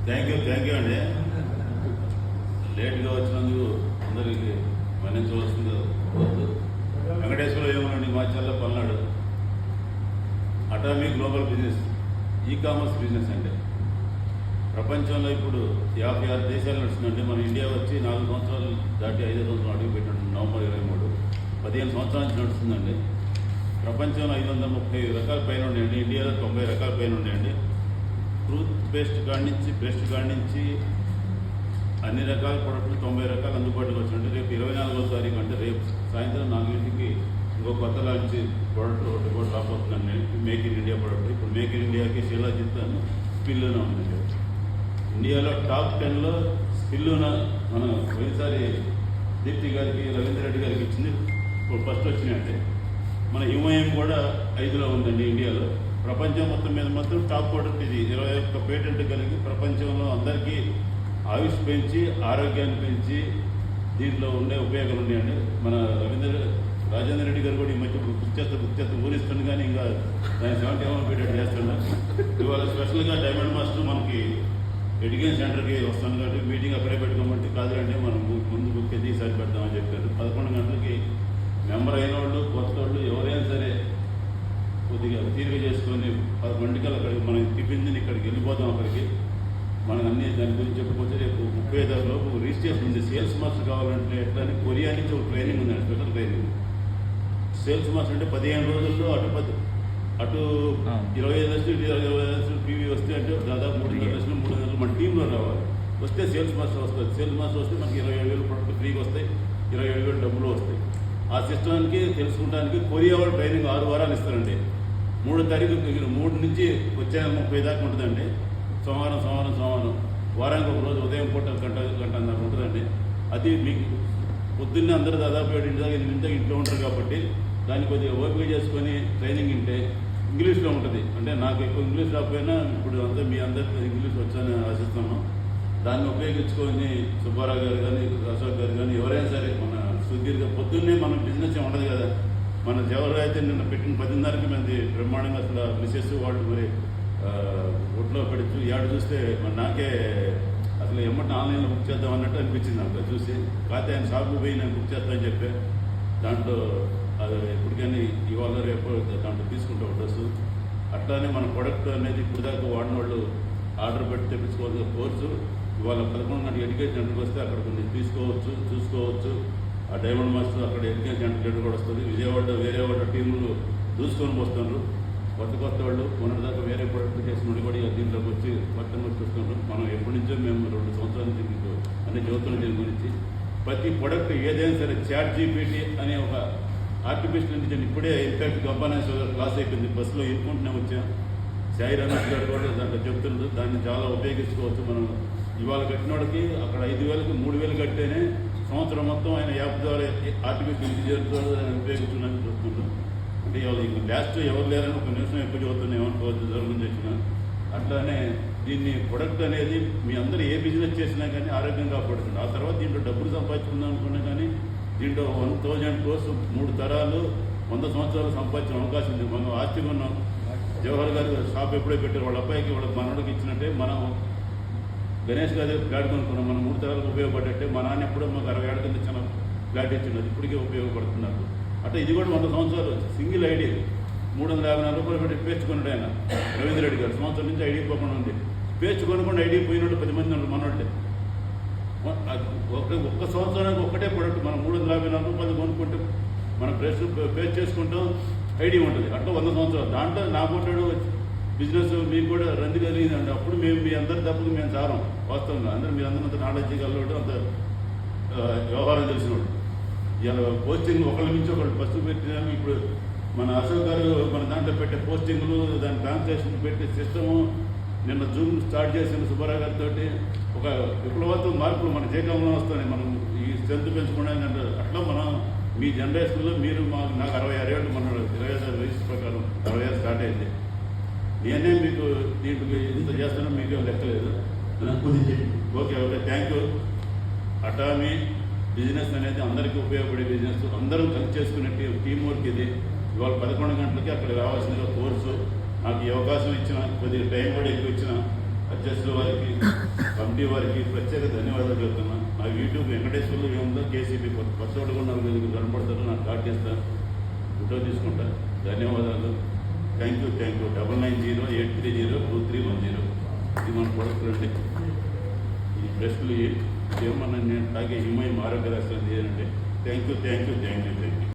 Thank you అండి. లేట్గా వచ్చినందుకు అందరికి మన్నించవలసింది వద్దు. వెంకటేశ్వర ఏమనండి Macherla Palnadu Atomy global business e-commerce business అంటే ప్రపంచంలో ఇప్పుడు 56 దేశాలు నడుస్తుందండి. మన ఇండియా వచ్చి 4 సంవత్సరాలు దాటి 5 సంవత్సరాలు అడుగు పెట్టండి. నవంబర్ 23 15 సంవత్సరాల నుంచి నడుస్తుందండి. ప్రపంచంలో 530 రకాల పైన ఉన్నాయండి. ఇండియాలో 90 రకాల పైన ఉన్నాయండి. టూత్ పేస్ట్ కాడి నుంచి బ్రష్ కాడి నుంచి అన్ని రకాల ప్రొడక్ట్లు 90 రకాలు అందుబాటులోకి వచ్చినట్టు. రేపు 24వ తారీఖు అంటే రేపు సాయంత్రం 4ంటికి ఇంకో కొత్త లాంటి ప్రోడక్ట్ ఒకటి కూడా రాబోతుందండి. Make in India product. ఇప్పుడు మేక్ ఇన్ ఇండియాకి శిలాజిత్ అని స్కిల్లోనే ఉందండి. ఇండియాలో టాప్ 10లో స్కిల్లోన మన పోయినసారి దీప్తి గారికి రవీంద్ర రెడ్డి గారికి ఇచ్చింది. ఇప్పుడు ఫస్ట్ వచ్చినాయంటే మన యువయం కూడా 5లో ఉందండి. ఇండియాలో ప్రపంచం మొత్తం మీద మాత్రం టాప్ ప్రోడక్ట్ ఇది. 21 పేటెంట్ కలిగి ప్రపంచంలో అందరికీ ఆయుష్ పెంచి ఆరోగ్యాన్ని పెంచి దీంట్లో ఉండే ఉపయోగాలు ఉన్నాయండి. మన రాజేంద్ర రెడ్డి గారు కూడా ఈ మధ్య బుక్ చేస్తే ఊరిస్తుంది, కానీ ఇంకా దాన్ని 71 పేటెంట్ చేస్తున్నారు. ఇవాళ స్పెషల్గా డైమండ్ మాస్టర్ మనకి ఎడ్యుకేషన్ సెంటర్కి వస్తాను కాబట్టి మీటింగ్ అక్కడే పెట్టుకోమంటే కాదండి మనం ముందు బుక్ అయితే ఈసారి పెడదామని చెప్పారు. 11 గంటలకి మెంబర్ అయిన వాళ్ళు కొత్త వాళ్ళు ఎవరైనా సరే కొద్దిగా తీరిక చేసుకొని 11 అక్కడికి మనం టిఫిన్ తిని ఇక్కడికి వెళ్ళిపోతాం. అక్కడికి మనకు అన్ని దాని గురించి చెప్పకపోతే రేపు 35 లోపు రిజిస్ట్రేషన్ ఉంది. సేల్స్ మాస్టర్ కావాలంటే ఎట్లా అని కొరియా నుంచి ఒక ట్రైనింగ్ ఉందండి, స్పెషల్ ట్రైనింగ్. సేల్స్ మాస్టర్ అంటే 15 రోజుల్లో అటు 25 లక్షలు 25 లక్షలు పీవీ వస్తే అంటే దాదాపు 3 లక్షలు 3 నెలలు మన టీంలో రావాలి. వస్తే సేల్స్ మాస్టర్ వస్తుంది. సేల్స్ మాస్టర్ వస్తే మనకి 27,000 ప్రొడక్ట్ ఫ్రీగా వస్తాయి, 27,000 డబ్బులు వస్తాయి. ఆ సిస్టానికి తెలుసుకోవడానికి కొరియా వాళ్ళు ట్రైనింగ్ 6 వారాలు ఇస్తారండి. 3వ తారీఖు 3 నుంచి వచ్చే 30 దాకా ఉంటుందండి. సోమవారం వారానికి ఒక రోజు ఉదయం పూట గంటన్నర ఉంటుందండి. అది మీకు పొద్దున్నే అందరూ దాదాపు 7 దాకా 8 దాకా ఇంట్లో ఉంటారు కాబట్టి దాన్ని కొద్దిగా ఓపిక చేసుకొని ట్రైనింగ్ ఉంటే ఇంగ్లీష్లో ఉంటుంది. అంటే నాకు ఎక్కువ ఇంగ్లీష్ రాకపోయినా ఇప్పుడు అంతా మీ అందరికీ ఇంగ్లీష్ వచ్చని ఆశిస్తున్నాను. దాన్ని ఉపయోగించుకొని సుబ్బారావు గారు కానీ అశోక్ గారు కానీ ఎవరైనా సరే మన సుదీర్ఘ పొద్దున్నే మన బిజినెస్ ఉండదు కదా. మన ఎవరు అయితే నిన్న పెట్టిన 10:30కి మంది బ్రహ్మాండంగా అసలు మిసెస్ వాళ్ళు మరి ఒట్లో పెడుతూ ఏడు చూస్తే మరి నాకే అసలు ఎమ్మటి ఆన్లైన్లో బుక్ చేద్దాం అన్నట్టు అనిపించింది నాకు చూసి. కాకపోతే ఆయన షాప్కి పోయి నేను బుక్ చేస్తానని చెప్పి దాంట్లో అది ఎప్పటికైనా ఇవాళ రేపు దాంట్లో తీసుకుంటాం డ్రెస్సు. అట్లానే మన ప్రొడక్ట్ అనేది ఇప్పుడు దాకా వాడిన వాళ్ళు ఆర్డర్ పెట్టి తెప్పించుకోవాల్సిన కోర్సు ఇవాళ 11 గంటల ఎడ్యుకేషన్ సెంటర్కి వస్తే అక్కడ కొన్ని తీసుకోవచ్చు, చూసుకోవచ్చు. ఆ డైమండ్ మాస్టర్ అక్కడ ఎడ్యుకేషన్ సెంటర్ కూడా వస్తుంది. వేరే వాళ్ళ టీములు చూసుకొని వస్తున్నారు. కొత్త వాళ్ళు మొన్నటిదాకా వేరే ప్రొడక్ట్ చేసిన వాళ్ళు కూడా దీంట్లోకి వచ్చి కొత్తగా చూస్తున్నారు. మనం ఎప్పటి నుంచో మేము 2 సంవత్సరాల నుంచి మీకు అన్ని చదువుతున్న దీని గురించి ప్రతి ప్రొడక్ట్ ఏదైనా సరే చాట్ జీపీటీ అనే ఒక ఆర్టిఫిషియల్ ఇంటెలిజెన్స్ ఇప్పుడే ఇన్ఫాక్ట్ గంపనేశ్వర గారు క్లాస్ అయిపోయింది. బస్సులో ఇరుకుంటూనే వచ్చాం. సాయి రమేష్ గారు కూడా దాంట్లో చెప్తున్నారు. దాన్ని చాలా ఉపయోగించుకోవచ్చు. మనం ఇవాళ కట్టిన వాడికి అక్కడ 5,000కి 3,000 కడితేనే సంవత్సరం మొత్తం ఆయన యాప్ ద్వారా ఆర్టిఫిషియల్ ఇంటెలిజెన్స్ ద్వారా దాన్ని ఉపయోగించుకున్నాను చూస్తున్నాం. అంటే ఇవాళ లాస్ట్ ఎవరు లేరని ఒక నిమిషం ఎక్కువ చదువుతున్నాం ఏమనుకోవచ్చు జరుగుతుంది చెప్పిన. అట్లానే దీన్ని ప్రొడక్ట్ అనేది మీ అందరూ ఏ బిజినెస్ చేసినా కానీ ఆరోగ్యంగా కాపాడుతుంది. ఆ తర్వాత దీంట్లో డబ్బులు సంపాదించుకుందాం అనుకున్నా కానీ దీంట్లో 1,000 crores 3 తరాలు 100 సంవత్సరాలు సంపాదించిన అవకాశం ఉంది. మనం ఆస్తిగా ఉన్నాం. జవహర్ గారు షాప్ ఎప్పుడే పెట్టారు. వాళ్ళ అబ్బాయికి వాళ్ళ మనోడికి ఇచ్చినట్టే మనం గణేష్ గారి ఫ్లాట్ కొనుక్కున్నాం. మనం 3 తరాలకు ఉపయోగపడ్డట్టే మా నాన్న ఎప్పుడో మాకు 60 ఏళ్ళ కింద చిన్న ఫ్లాట్ ఇచ్చినది ఇప్పటికే ఉపయోగపడుతున్నారు. అంటే ఇది కూడా 100 సంవత్సరాలు సింగిల్ ఐడి 354 రూపాయలు పెట్టి పేర్చుకున్నాడు ఆయన రవీంద్ర రెడ్డి గారు. సంవత్సరం నుంచి ఐడి పోకుండా ఉంది. పేర్చుకొనకుండా ఐడి పోయినట్టు 10 మంది ఉన్నారు మనోళ్ళే. ఒక్క సంవత్సరానికి ఒక్కటే ప్రొడక్ట్ మనం 354 రూపాయలు కొనుక్కుంటే మన ప్రెస్ పే చేసుకుంటాం, ఐడి ఉంటుంది. అట్లా 100 సంవత్సరాలు. దాంట్లో నా కొట్టాడు బిజినెస్ మీకు కూడా రంది కలిగిందండి. అప్పుడు మేము మీ అందరి తప్పుకు మేము చారం వాస్తవంగా అందరూ మీ అందరంత నాలెడ్జ్ కలవాడు, అంత వ్యవహారం తెలిసినవాడు. ఇలా పోస్టింగ్ ఒకళ్ళ నుంచి ఒకళ్ళు ఫస్ట్ పెట్టినా ఇప్పుడు మన అశోక్ గారు మన దాంట్లో పెట్టే పోస్టింగ్లు దాని ట్రాన్స్లేషన్ పెట్టే సిస్టము నిన్న జూమ్ స్టార్ట్ చేసిన సుబ్బారావు గారితో ఒక విప్లవాత్మక మార్పులు మన జీవితంలో వస్తున్నాయి. మనం ఈ స్ట్రెంత్ పెంచుకోవడానికి అట్లా మనం మీ జనరేషన్లో మీరు నాకు 66 ఏళ్ళు మన 25 వయసు ప్రకారం 60 స్టార్ట్ అయింది. నేనే మీకు దీనికి ఇంత చేస్తున్నా మీకు లెక్కలేదు. Okay thank you. Atomy business అనేది అందరికీ ఉపయోగపడే బిజినెస్. అందరూ కలిసి చేసుకునే టీం వర్క్ ఇది. ఇవాళ 11 గంటలకి అక్కడ రావాల్సిన కోర్సు నాకు ఈ అవకాశం ఇచ్చిన కొద్దిగా టైం కూడా ఎక్కువ ఇచ్చిన అధ్యక్షుల వారికి కమిటీ వారికి ప్రత్యేక ధన్యవాదాలు చెప్తున్నా. నా యూట్యూబ్ వెంకటేశ్వర్లు ఏముందో కేసీపీ పచ్చోడు కూడా నాకు ఎందుకు కనపడతారు, నాకు కార్డు ఇస్తాను, ఫోటో తీసుకుంటా. ధన్యవాదాలు. Thank you 9908302310. ఇది మన కొడుకులండి. ఈ ప్రశ్నలు ఏమన్నా నేను తాగే హిమయం ఆరోగ్య రాష్ట్రం చేయాలండి. Thank you.